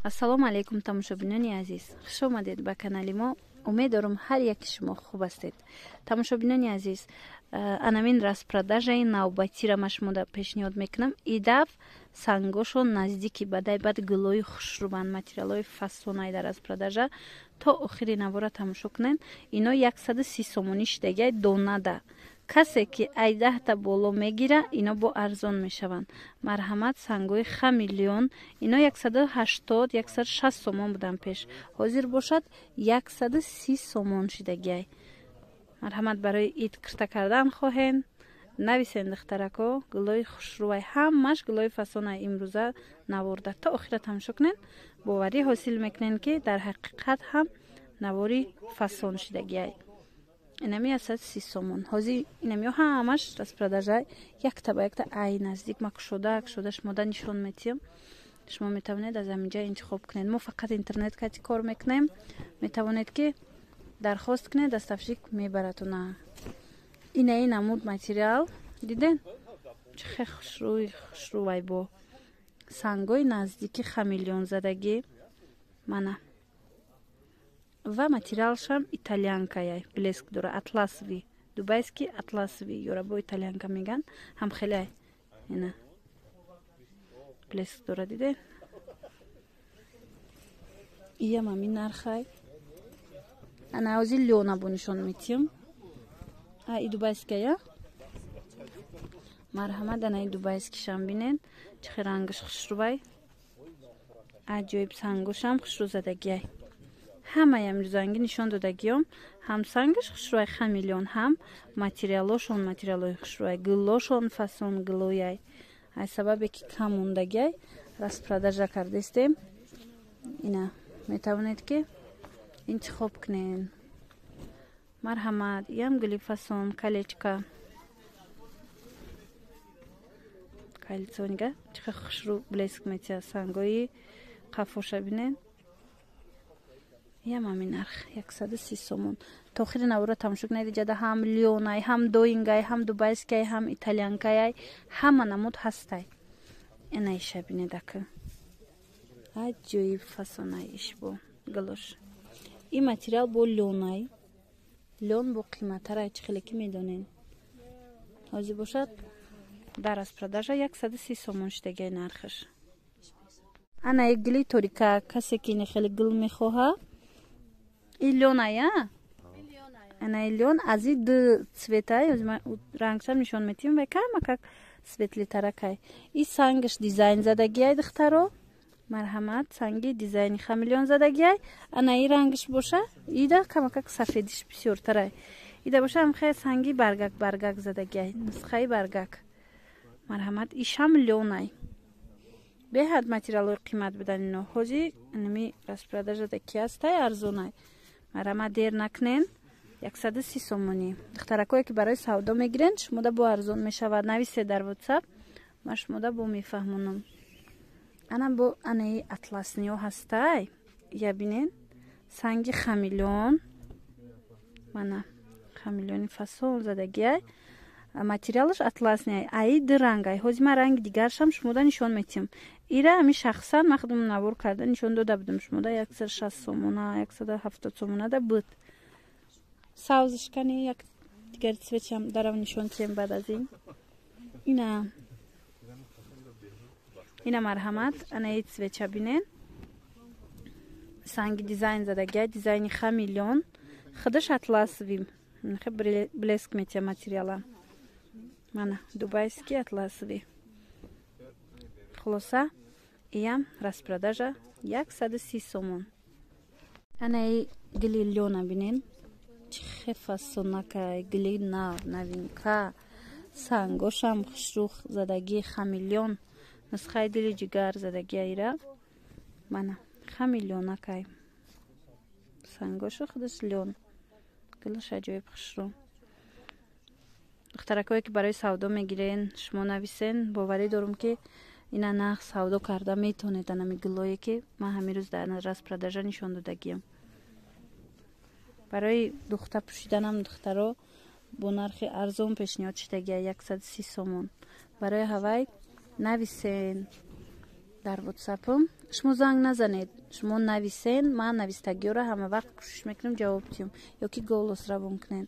ассалому алайкум тамошобинони азиз, хуш омадед ба канали мо. умед дорам ҳар яки шумо хуб ҳастед. Тамошобинони азиз, анамин распродажаи навбатира ма шумода пешниҳод мекунам. Идав сангошо наздики бадай бад гулои хушрӯбанд, материалои фасонаи дар распродажа. То охири навора тамошо кунед. Ино 130 сомонӣ шидагай донада. касе ки ай 10 боло мегира, ино бо арзон мешаванд. Марҳамат, сангои хамелеон, ино 180-160 сомон будан пеш. ҳозир бошад 130 сомон шидагай. марҳамат, барои ид кирта кардан хоҳен, нависен духтарако, гулои хушрӯвай, ҳамаш гулои фасонаи имрӯза наворда. То охира тамошо кунед, боварӣ ҳосил мекунен ки дар ҳақиқат ҳам навори фасон шидагай. инами 130 сомон. ҳозир инами ҳамаш распродажай якта ба якта ай наздик ма кушода шумода нишон метиҳам. шумо метавонед аз ҳаминҷа интихоб кунед. мо фақат интернет кати кор мекунем. метавонед ки дархост кунед, аз тафшик мебаратона. инаи намуд материал диден чӣ хе хушрӯвай бо сангои наздики хамелеон задагӣ мана. ва материалшам итальянкаяй, блеск дора, атласви, дубайский атласви, ёрабо итальянка меган, ҳам хеле ина блеск дора, диде. иям ҳамин нархай. ана ҳозир лёна бо нишон метиҳам. и дубайская. марҳамат, ана и дубайскишам бинед. чӣ хе рангаш хушрӯвай. аҷоиб сангошам хушрӯ задагиай. ҳамаи амрӯзанги нишон додагиём. ҳам сангаш хушрӯвай хамелеон, ҳам материалошон материалои хушрӯвай, гулошон фасон гулояй. аз сабабе ки кам мондагиай распродажа кардестем. ина метавонед ки интихоб кунен. марҳамат, иям гули фасон колечка. кольцонига чӣ хе хушрӯ блеск метиҳа. сангои қафоша бинед. иям ҳамин нарх 130 сомон. то охири навора тамошо кунед. иҷада ҳам лёнай, ҳам доингай, ҳам дубайскай, ҳам итальянкаяй, ҳама намуд ҳастай. ина иша бинед ака. аҷоиб фасонай иш бо гулош. ин материал бо лёнай. лён бо қиматтарай, чӣ хеле ки медонен. ҳозир бошад дар распродажа 130 сомон шидагай нархаш. ана и гули торика, касе ки ин хеле гул мехоҳа. ин лёная? ана и лён аз и ду цветай, рангшам нишон метиҳам, вай кама как светлитаракай. и сангаш дизайн задагиай духтаро. марҳамат, санги дизайни хамелеон задагиай. ана и рангаш боша. ида кама как сафедиш бисёртарай. ида боша ҳамхе санги баргак задагиай. нусхаи баргак. марҳамат, ишам лёнай. беҳад материалои қимат будан ино. ҳозир инами распродажада ки ҳастай арзонай. марҳамат, дер накунен. 130 сомонӣ. духтаракое ки барои савдо мегирен, шумода бо арзон мешавад. нависе дар WhatsApp, ма шумода бо мефаҳмонам. ана бо анаи атласниҳо ҳастай. я бинен санги хамелеон. мана хамелеони фасон задагиай. материалаш атласниай. аи ду рангай. ҳозир ман ранги дигаршам шумода нишон метиҳам. ира ами шахсан ман худам навор карда нишон дода будам шумода 160 сомона, 170 сомона да буд. савзишкани як дигар цветшам дарам нишон тиҳам баъд аз ин. ина марҳамат, ана и цветша бинен. санги дизайн задагиай, дизайни хамелеон. худаш атласви. блеск метиҳа материала. мана дубайский атласви. хулоса иям распродажа 130 сомон. ана и гули лёна бинен. чӣ хе фасонакай, гули навинка. сангошам хушрӯ задагии хамелеон. нусхаи дили ҷигар задагиайра. мана хамелеонакай. сангошу худаш лён. гулаш аҷоиб хушрӯ. духтаракое ки барои савдо мегирен, шумо нависен. боварӣ дорам ки ина нах савдо карда метавонед. анами гулое ки ман ҳамин рӯз дар распродажа нишон додагиям. барои духта пӯшиданам духтаро бо нархи арзон пешниҳод шидагиай 130 сомон. барои ҳавай нависен. дар WhatsApp-ам. Шумо занг назанед, шумо нависен, ман навистагиёра ҳама вақт кӯшиш мекунем ҷавоб диҳем ёки голос равон кунем.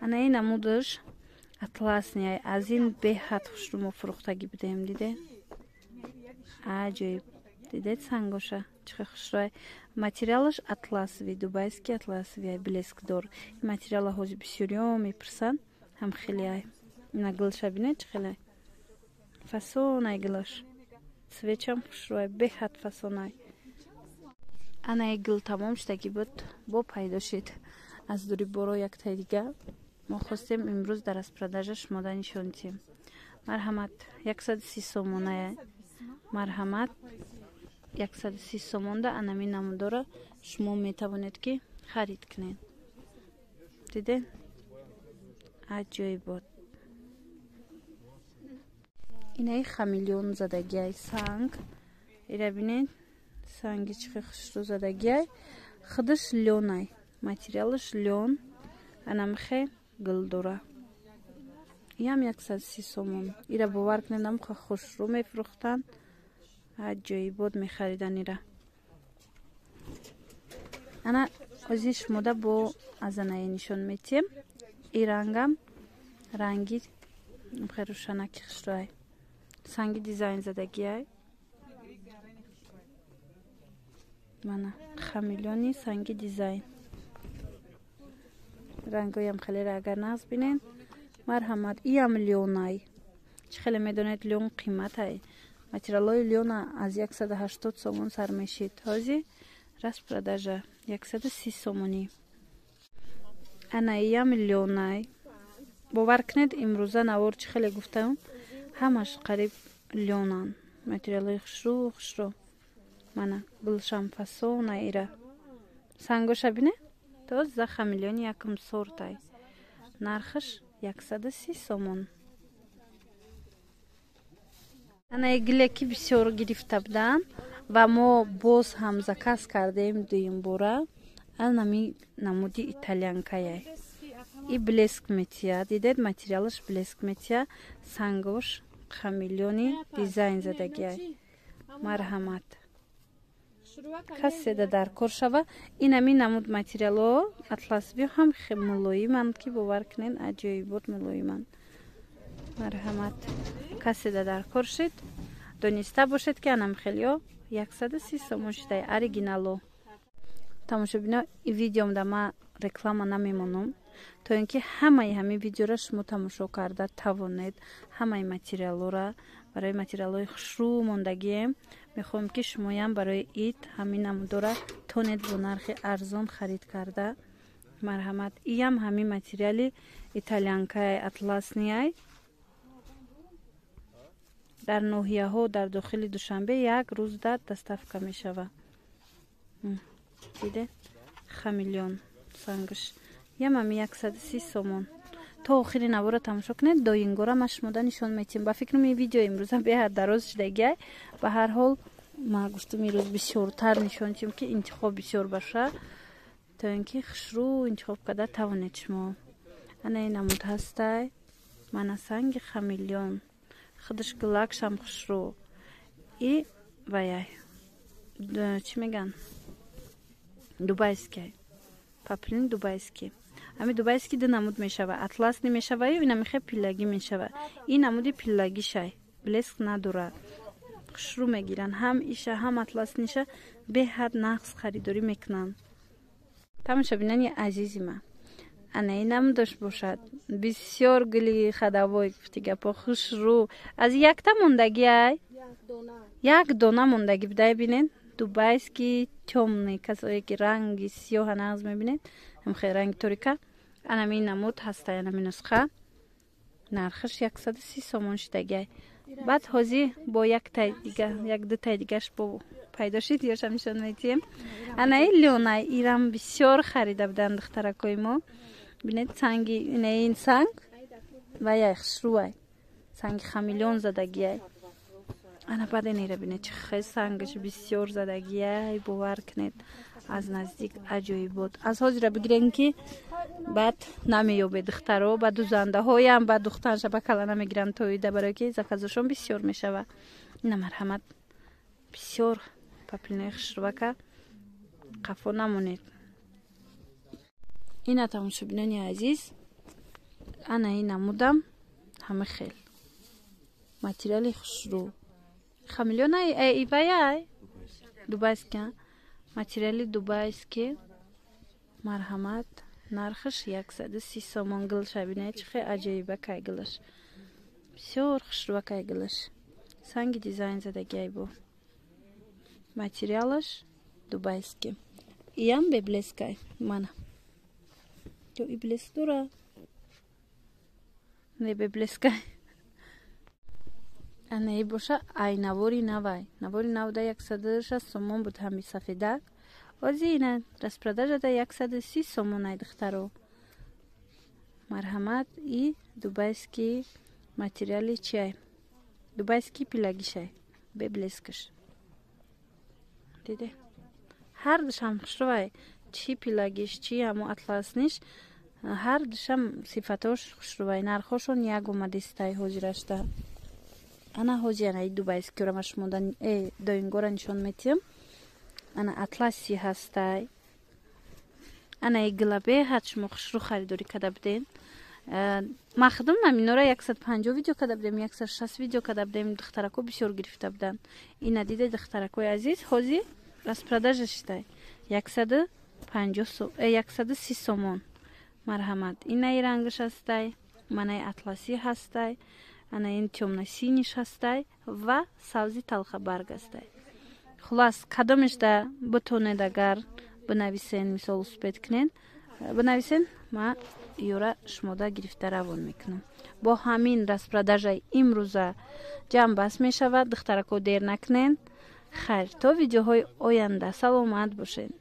Ана ин намудаш атласния аз ин беҳад хушрӯ фурӯхтагӣ будем. Диде аҷоиб, дидед сангоша чӣ хел хушрӯ. Материалаш атласови, дубайский атласови блескдор. Материала ҳозир бисёриён мепурсанд, ҳам хеле ай. Ина гилша бинед чӣ хеле фасонай гилаш. Цветчам хушрӯ, беҳад фасонай. Ана гил тамом шудагӣ буд, бо пайдо шид. Аз дури боро яктай дига мо хостем имрӯз дар распродажа шумода нишон диҳем. Марҳамат 130 сомоная. Марҳамат 130 сомонда анамин намудора шумо метавонед ки харид кунед. Дидед? Аҷоиб буд. Инаи хамелеон задагиай санг. Ира бинед? Санги чӣ хел хушрӯ задагиай. Худаш лёнай. Материалаш лён. Анамхе гил дора. Иам 130 сомон. Ира бовар кунед намхе хушрӯ мефурӯхтанд. Аҷоиб буд мехаридан ира. Ана озин шумода бо азанае нишон метиҳем. И рангам ранги намхе рӯшанаки хушрӯай. Санги дизайн задагиай. Мана хамелеони санги дизайн. Рангоям хеле агар нағз бинен. Марҳамат иам лёнай. Чӣ хеле медонед лён қиматай. Материалои лёна аз 180 сомон сар мешид. Ҳозир распродажа 130 сомонӣ. Ана иам лёнай. бовар кунед имрӯза навор чӣ хеле гуфтам, ҳамаш қариб лёнан. Материалои хушрӯ. Мана гулшам фасона ира. Сангоша бине? Тоза хамелеони якум сортай. Нархаш 130 сомон. Ана гилеки бисёр гирифта буданд ва мо боз ҳам заказ кардем дуюм бора. Анами намуди итальянкае. И блеск метия. Дидед материалаш блеск метия. Сангош хамелеони дизайн задагиай. Марҳамат. Каседа дар кор шава. Инами намуд материало атласби ҳам хеле мулоиманд ки бовар кунед аҷоиб буд мулоиманд. Марҳамат. Каседа дар кор шид. Дониста бошед ки анам хелио 130 сомон шудай оригинало. тамошобино видеом да ма реклама намемонам, то ин ки ҳамаи ҳамин видеора шумо тамошо карда тавонед. Ҳамаи материалора барои материалои хушрӯ мондагием. Мехоҳам ки шумоям барои ид ҳамин намудора тонед бо нархи арзон харид карда. Марҳамат. Иам ҳамин материали итальянкаи атласниай. дар ноҳияҳо дар дохили Душанбе як рӯз дад доставка мешава. Диде? Хамелеон сангаш. Ямами 130 сомон. То охири навора тамошо кунед. Доингора ма шумода нишон метиҳем. Ба фикрам ин видео имрӯза беҳад дароз шудагиай. Ба ҳар ҳол ма гуфтам имрӯз бисёртар нишон диҳем ки интихоб бисёр баша. То ин ки хушрӯ интихоб карда тавонед шумо. Ана ин намуд ҳастай. Мана санги хамелеон. Худаш гилакшам хушрӯ. И ваяй. Чӣ меган? Дубайский. Паплин дубайский. Ами дубайский ду намуд мешава. Атласни мешава ё ина мехе пиллаги мешава. Ин намуди пиллаги шай. Блеск надора. Хушрӯ мегиран. Ҳам иша, ҳам атласниша беҳад нағз харидорӣ мекунанд. Тамошобинони азизи ман. Ана ин намудош бошад. Бисёр гули хадавой гуфти гапо хушрӯ. Аз якта мондагиай? Як дона мондаги будай бинед. Дубайский тёмный, касое ки ранги сиёҳа нағз мебинед. Ҳамхе ранги торика. Анами намуд ҳастай, анами нусха. Нархаш 130 сомон шудагиай. Баъд ҳозир бо яктай дига, як дутай дигаш бо пайдо шид ёшам нишон метиҳем. Ана ин лёнай ирам бисёр харида буданд духтаракои мо. Бинед санги ин санг ва як хушрӯай. Санги хамелеон задагиай. Ана баъден ира бинед чӣ хел сангаш бисёр задагиай. Бовар кунед аз наздик аҷоиб буд. Аз ҳозира бигирен ки баъд намеёбед духтаро, баъд дузандаҳоям баъд духтанша ба кала намегиранд тоида, барое ки заказошон бисёр мешава. Ина марҳамат. бисёр папилнаи хушрувака қафо намонед. ина тамошобинони азиз, ана ин намудам ҳама хел материали хушрӯ хамилёна иваяй дубайска материали дубайски марҳамат нархаш 130 сомон гилшабинаи чихе аҷоибакай гилаш бисёр хушрувакай гилаш санги дизайн задагиай бо материалаш дубайски иам беблескай мана то и блеск дора не беблескай ана боша ай навори навай навори навда 160 сомон буд ҳами сафедак ози ина распродажада 130 сомон ай духтаро марҳамат и дубайски материали чиай дубайски пилагишай беблескаш диде ҳар душам хушрувай чи пилагиш чи ҳамо атласниш ҳар душам сифатош хушрувай нархошон як омадистай ҳозирашта ана ҳози анаи дубайскиёра ма шумо доингора нишон метиҳам ана атласи ҳастай анаи глабеҳат шумо хушрӯ харидорӣ када будем махдум наминора 150 видео када будем 160 видео када будем духтарако бисёр гирифта будан ина диде духтаракои азиз ҳозир распродажаштай 130 сомон марҳамат инаи рангаш ҳастай манаи атласи ҳастай ана ин тёмносиниш ҳастай ва савзи талхабарг ҳастай хулас кадомешда бутонед агар бинависен мисол успед кунед бинависен ма ёра шумода гирифта равон мекунам бо ҳамин распродажаи имрӯза ҷамъ бас мешавад духтарако дер накунед хайр то видеоҳои оянда саломат бошед.